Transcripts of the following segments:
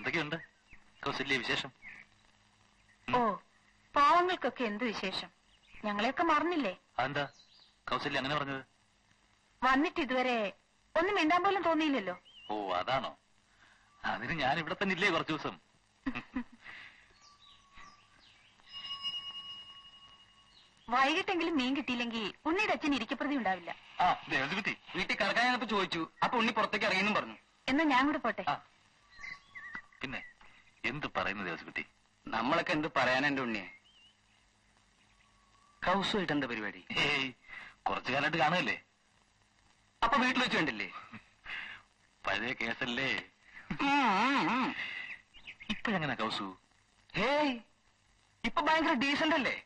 എന്തൊക്കെയുണ്ട് കൗസല്യ വിശേഷം? ഓ, പാവങ്ങൾക്കൊക്കെ എന്ത് വിശേഷം? ഞങ്ങളെയൊക്കെ മറന്നില്ലേ? അതെന്താ കൗസല്യ അങ്ങനെ പറഞ്ഞത്? വന്നിട്ട് ഇതുവരെ ഒന്നും മിണ്ടാൻ പോലും തോന്നിയില്ലല്ലോ. ഓ അതാണോ? അതിന് ഞാൻ ഇവിടെ തന്നെ ഇല്ലേ കുറച്ചു ദിവസം. വൈകിട്ടെങ്കിലും മീൻ കിട്ടിയില്ലെങ്കിൽ ഉണ്ണിയുടെ അച്ഛൻ ഇരിക്കപ്രതി ഉണ്ടാവില്ല. ആ ദേവസ്കുട്ടി വീട്ടിൽ കിടക്കാനപ്പോ ചോദിച്ചു. അപ്പൊ ഉണ്ണി പുറത്തേക്ക് ഇറങ്ങിയെന്നും പറഞ്ഞു. എന്നാ ഞാൻ കൂടെ പോട്ടെ. പിന്നെ എന്ത് പറയുന്നു ദേവസ്കുട്ടി? നമ്മളൊക്കെ എന്ത് പറയാനാ എന്റെ ഉണ്ണിയെ? കൗസുമായിട്ട് എന്താ പരിപാടി? ഏയ് കുറച്ചു കാലമായിട്ട് കാണുകയല്ലേ. അപ്പൊ വീട്ടിൽ വെച്ച് കണ്ടില്ലേ? പഴയ കേസല്ലേ. ഇപ്പോഴെങ്ങനെ കൗസു? ഹേയ്, ഇപ്പൊ ഭയങ്കര ഡീസന്റ് അല്ലേ?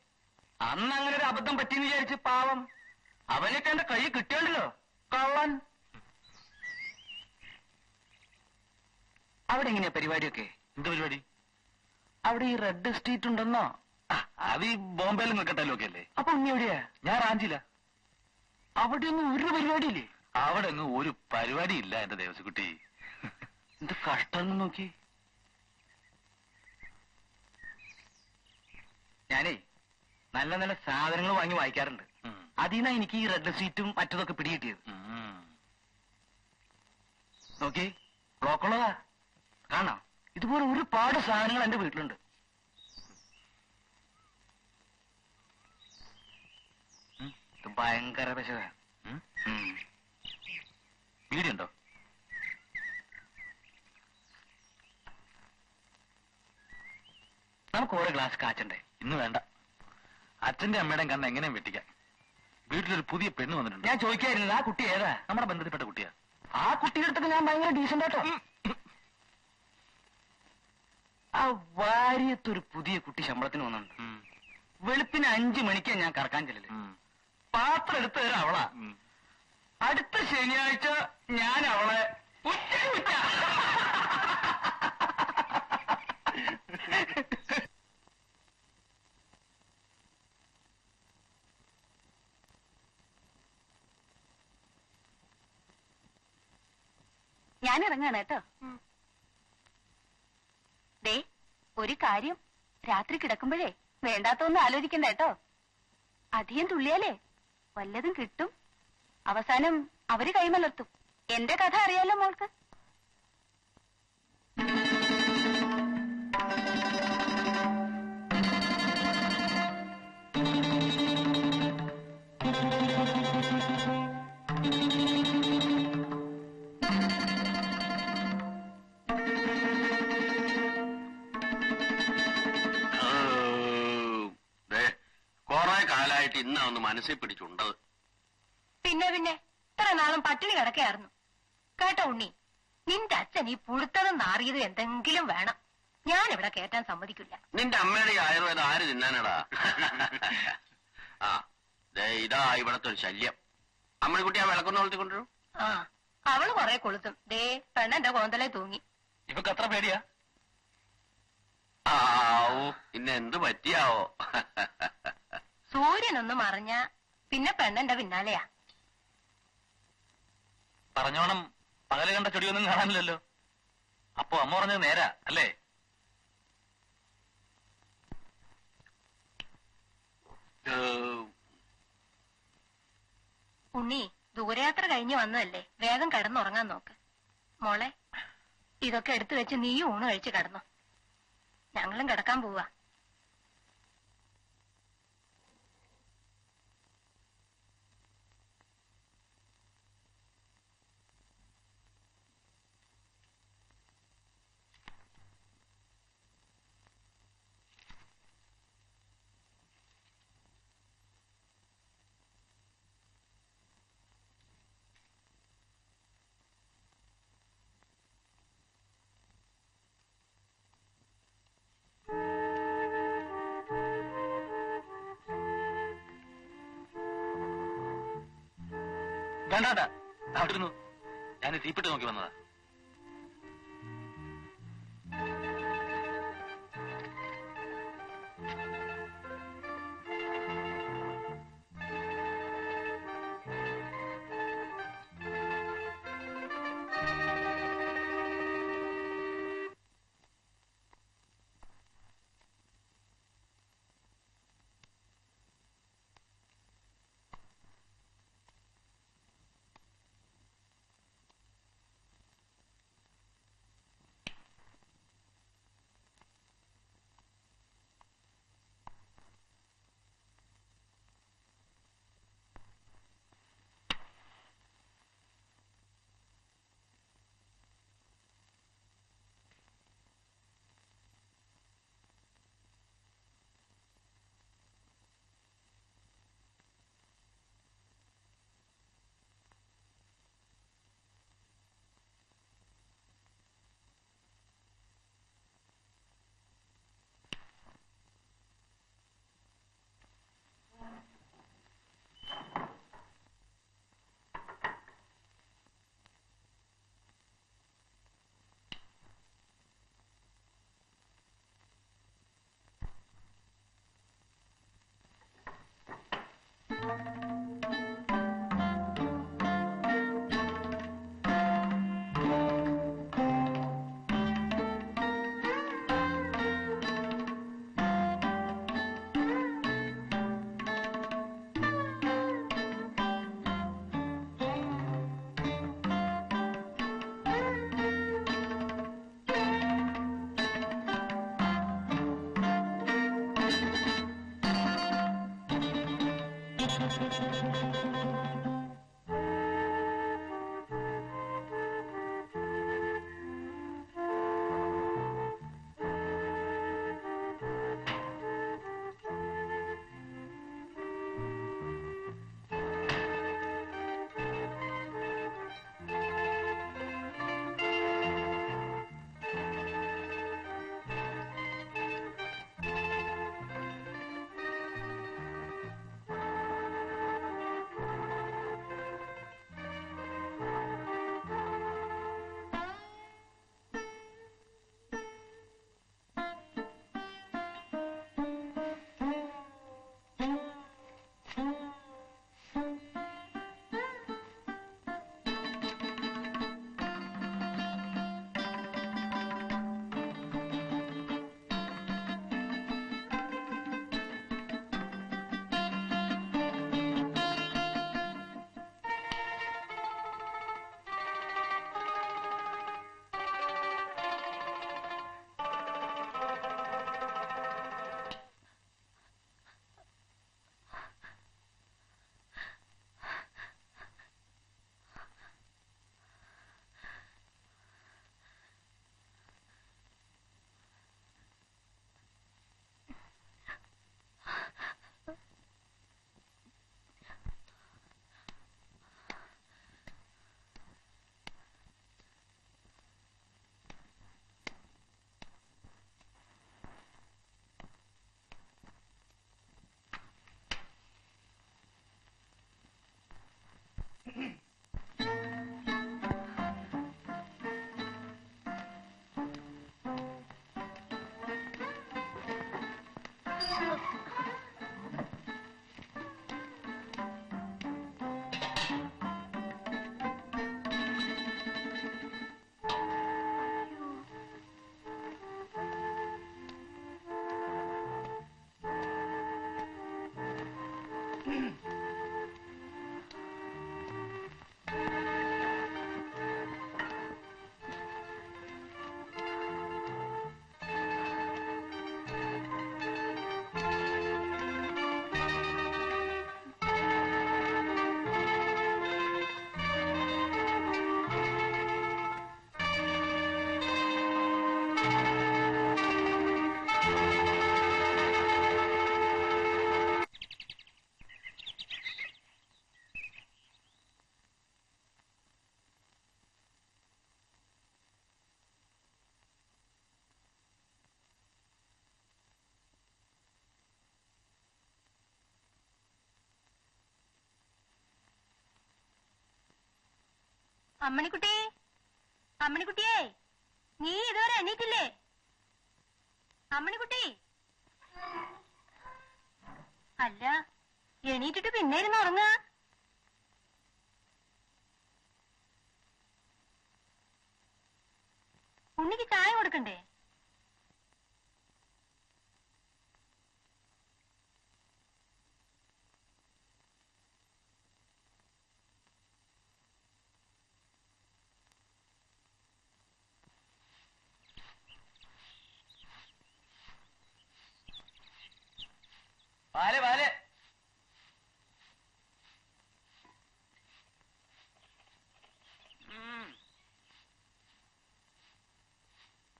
അന്ന് അങ്ങനെ ഒരു അബദ്ധം പറ്റിയെന്ന് വിചാരിച്ച് പാവം അവനൊക്കെ എന്റെ കൈ കിട്ടിയുണ്ടല്ലോ കള്ളൻ. അവിടെ എങ്ങനെയാ പരിപാടിയൊക്കെ? എന്ത് പരിപാടി? അവിടെ ഈ റെഡ് സ്ട്രീറ്റ് ഉണ്ടെന്നോ? അത് ഈ ബോംബെയിലും നിൽക്കട്ടല്ലോ ഒക്കെ അല്ലേ. അപ്പൊ ഉണ്ണി എവിടെയാ? ഞാൻ റാഞ്ചില്ല. അവിടെയൊന്നും ഒരു പരിപാടിയില്ലേ? അവിടെ ഒന്നും ഒരു പരിപാടി ഇല്ല എന്റെ ദേവസ്കുട്ടി. എന്ത് കഷ്ടം നോക്കി. ഞാനേ നല്ല നല്ല സാധനങ്ങൾ വാങ്ങി വായിക്കാറുണ്ട്. അതിനാ എനിക്ക് ഈ റെഡ് സീറ്റും മറ്റതൊക്കെ പിടികിട്ടിയത്. നോക്കി ബ്ലോക്കുള്ളതാ കാണാം. ഇതുപോലെ ഒരുപാട് സാധനങ്ങൾ എന്റെ വീട്ടിലുണ്ട്. ഇത് ഭയങ്കര പശ. വീടുണ്ടോ? നമുക്ക് ഓരോ ഗ്ലാസ് കാച്ചണ്ടേ? ഇന്ന് വേണ്ട. അച്ഛന്റെ അമ്മയുടെയും കണ്ണ് എങ്ങനെയും വെട്ടിക്കാം. വീട്ടിലൊരു പുതിയ പെണ്ണ് വന്നിട്ടുണ്ട്. ഞാൻ ചോദിക്കായിരുന്നത് ആ കുട്ടി ഏതാ? നമ്മുടെ ബന്ധത്തിൽപ്പെട്ട കുട്ടിയാ. ആ കുട്ടിയുടെ അടുത്തൊക്കെ ഞാൻ ഭയങ്കര ഡീസന്റ് ആട്ടോ. ആ വാര്യത്തൊരു പുതിയ കുട്ടി ശമ്പളത്തിന് വന്നിട്ടുണ്ട്. വെളുപ്പിന് 5 മണിക്കാ ഞാൻ കറക്കാൻ ചെല്ലല്. പാത്രം എടുത്ത് തരാം അവളാ. അടുത്ത ശനിയാഴ്ച ഞാൻ അവളെ ഞാൻ ഇറങ്ങാണ് കേട്ടോ. ദേ ഒരു കാര്യം, രാത്രി കിടക്കുമ്പോഴേ വേണ്ടാത്തൊന്നും ആലോചിക്കണ്ട കേട്ടോ. അധികം തുള്ളിയാലേ വല്ലതും കിട്ടും. അവസാനം അവര് കൈമലർത്തും. എന്റെ കഥ അറിയാലോ മോൾക്ക്. കാലായിട്ട് ഇന്നാ ഒന്ന് മനസ്സിൽ പിടിച്ചുണ്ടത്. പിന്നെ ഇത്ര നാളും പട്ടിണി കിടക്കയായിരുന്നു കേട്ടോ ഉണ്ണി. നിന്റെ അച്ഛൻ ഈ പുഴുത്തതും നാറിയതും എന്തെങ്കിലും വേണം. ഞാനിവിടെ കേറ്റാൻ സമ്മതിക്കില്ല. നിന്റെ അമ്മയുടെ ആയുർവേദം ആര് തിന്നാനടാ? ആ ഇതാ ഇവിടത്തെ ഒരു ശല്യം. അമ്മണിക്കുട്ടി ആ വിളക്കൊന്ന് വളർത്തിക്കൊണ്ടിരും. ആ അവള് കൊറേ കൊളുത്തും. ദേ പെണ്ണെന്റെ കോന്തലെ തൂങ്ങി. ഇവക്ക് അത്ര പേടിയാ? ആവൂ പിന്നെ എന്ത് പറ്റിയാവോ? സൂര്യനൊന്ന് മറിഞ്ഞ പിന്നെ പെണ്ണെന്റെ പിന്നാലെയാ. പറഞ്ഞോണം പകല് കണ്ട ചെടിയൊന്നും കാണാനില്ലല്ലോ. അപ്പൊ അമ്മ പറഞ്ഞത് നേരാ അല്ലേ? ഉണ്ണി ദൂരയാത്ര കഴിഞ്ഞ് വന്നതല്ലേ, വേഗം കിടന്നുറങ്ങാൻ നോക്ക്. മോളെ ഇതൊക്കെ എടുത്തു വെച്ച് നീ ഊണ് കഴിച്ച് കിടന്നു. ഞങ്ങളും കിടക്കാൻ പോവാ. വേണ്ടാ അവിടെ ഇരുന്നു. ഞാൻ തീപ്പെട്ട് നോക്കി വന്നതാ. അമ്മണിക്കുട്ടി, അമ്മണിക്കുട്ടിയേ, നീ ഇതുവരെ എണീറ്റില്ലേ? അമ്മണിക്കുട്ടി, അല്ല എണീറ്റിട്ട് പിന്നെ ഇരുന്ന് ഉറങ്ങാ. ഉണ്ണിക്ക് ചായ കൊടുക്കണ്ടേ? പാല് പാല്.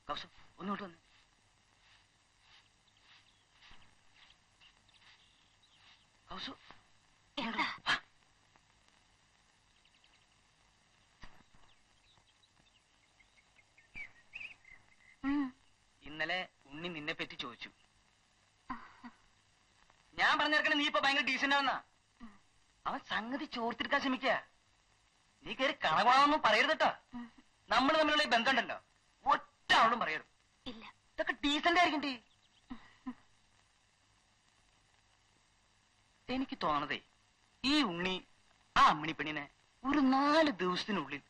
കൗസു ഒന്നുകൂട്ട് വന്ന്. കൗസു എന്താ? ഇന്നലെ ഉണ്ണി നിന്നെ പറ്റി ചോദിച്ചു. ഞാൻ പറഞ്ഞിരിക്കണ നീ ഇപ്പൊ ഭയങ്കര ഡീസന്റ് ആവുന്ന. അവൻ സംഗതി ചോർത്തിരിക്കാൻ ശ്രമിക്ക. നീ കയറി കണകൊള്ളാന്നൊന്നും പറയരുത് കേട്ടോ. നമ്മൾ തമ്മിലുള്ള ഈ ബന്ധം ഉണ്ടല്ലോ, ഒറ്റ ആളും പറയരുത്. ഇല്ല. ഇതൊക്കെ ഡീസന്റ് ആയിരിക്കും. എനിക്ക് തോന്നതേ, ഈ ഉണ്ണി ആ അമ്മിണി പെണ്ണിനെ ഒരു 4 ദിവസത്തിനുള്ളിൽ